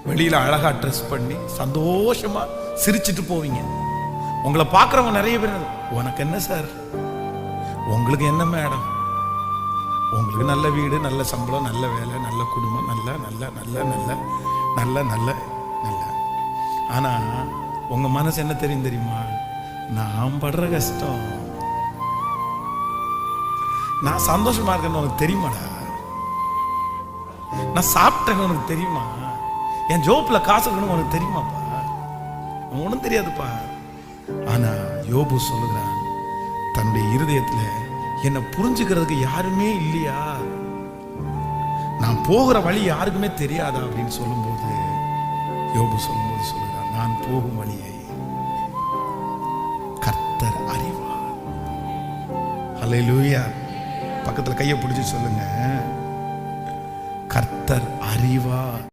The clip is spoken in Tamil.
வெளியில அழகா ட்ரெஸ் பண்ணி சந்தோஷமா சிரிச்சிட்டு போவீங்க. உங்களை பார்க்குறவங்க நிறைய பேர், உனக்கு என்ன சார், உங்களுக்கு என்ன மேடம், உங்களுக்கு நல்ல வீடு, நல்ல சம்பளம், நல்ல வேலை, நல்ல குடும்பம், நல்ல நல்ல நல்ல நல்ல நல்ல நல்ல நல்ல. ஆனா உங்க மனசு என்ன தெரியுமா? நான் படுற கஷ்டம், நான் சந்தோஷமா இருக்கேன்னு உனக்கு தெரியுமாடா? நான் சாப்பிட்டேன்னு உனக்கு தெரியுமா? என் ஜோப்ல காசு இருக்கணும் உனக்கு தெரியுமாப்பா? ஒன்றும் தெரியாதுப்பா. ஆனா யோபு சொல்லுகிறான், தன்னுடைய இருதயத்துல என்னை புரிஞ்சுக்கிறதுக்கு யாருமே இல்லையா, நான் போகிற வழி யாருக்குமே தெரியாதா அப்படின்னு சொல்லும்போது, யோபு சொல்லும்போது சொல்லுகிறான், நான் போகும் வழியை கர்த்தர் அறிவார். ஹல்லேலூயா. பக்கத்துல கையை பிடிச்சு சொல்லுங்க, கர்த்தர் அறிவார்.